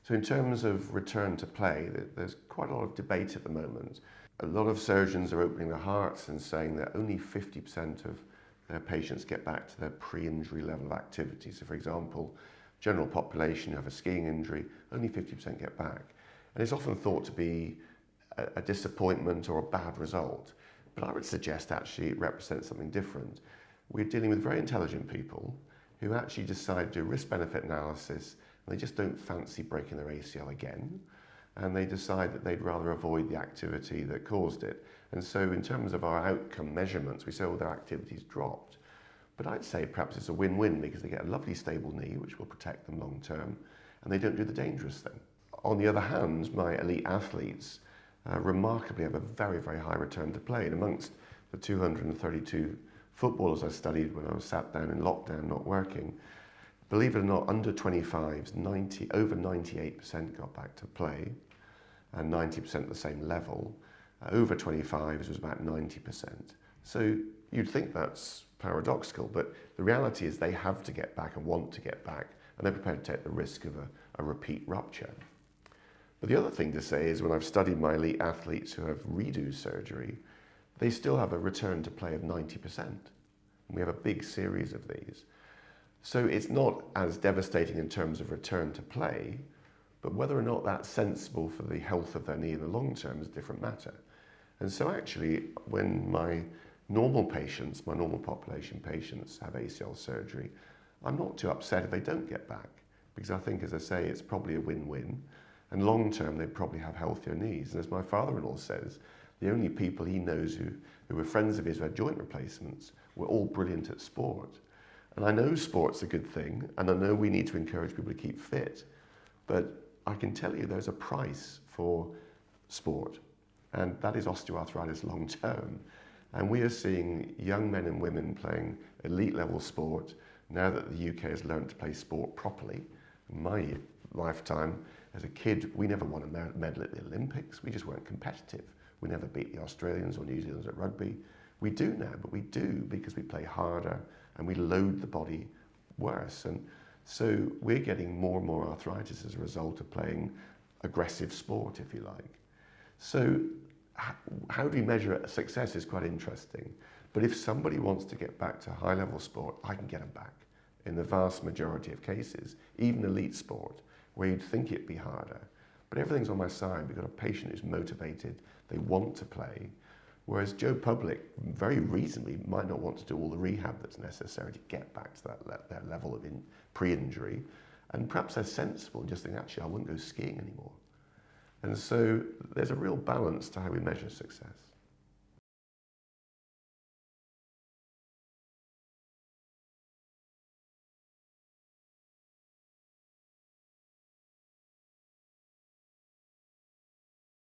So in terms of return to play, there's quite a lot of debate at the moment. A lot of surgeons are opening their hearts and saying that only 50% of their patients get back to their pre-injury level of activity. So for example, general population who have a skiing injury, only 50% get back. And it's often thought to be a disappointment or a bad result. But I would suggest actually it represents something different. We're dealing with very intelligent people who actually decide to do risk-benefit analysis, and they just don't fancy breaking their ACL again, and they decide that they'd rather avoid the activity that caused it. And so in terms of our outcome measurements, we say, oh, their activity's dropped. But I'd say perhaps it's a win-win because they get a lovely stable knee, which will protect them long term, and they don't do the dangerous thing. On the other hand, my elite athletes remarkably have a very, very high return to play. And amongst the 232 footballers I studied when I was sat down in lockdown not working, believe it or not, under 25s, over 98% got back to play, and 90% at the same level. Over 25s was about 90%. So you'd think that's paradoxical, but the reality is they have to get back and want to get back, and they're prepared to take the risk of a repeat rupture. But the other thing to say is when I've studied my elite athletes who have redo surgery, they still have a return to play of 90%. And we have a big series of these. So it's not as devastating in terms of return to play, but whether or not that's sensible for the health of their knee in the long term is a different matter. And so actually, when my normal patients, my normal population patients have ACL surgery, I'm not too upset if they don't get back, because I think, as I say, it's probably a win-win. And long term, they probably have healthier knees. And as my father-in-law says, the only people he knows who were friends of his who had joint replacements were all brilliant at sport. And I know sport's a good thing, and I know we need to encourage people to keep fit, but I can tell you there's a price for sport, and that is osteoarthritis long term. And we are seeing young men and women playing elite level sport now that the UK has learned to play sport properly. In my lifetime, as a kid, we never won a medal at the Olympics. We just weren't competitive. We never beat the Australians or New Zealanders at rugby. We do now, but we do because we play harder and we load the body worse. And so we're getting more and more arthritis as a result of playing aggressive sport, if you like. So how do you measure success is quite interesting. But if somebody wants to get back to high-level sport, I can get them back in the vast majority of cases, even elite sport, where you'd think it'd be harder. But everything's on my side. We've got a patient who's motivated, they want to play, whereas Joe Public very reasonably might not want to do all the rehab that's necessary to get back to that level of pre-injury, and perhaps they're sensible and just think, actually, I wouldn't go skiing anymore. And so there's a real balance to how we measure success.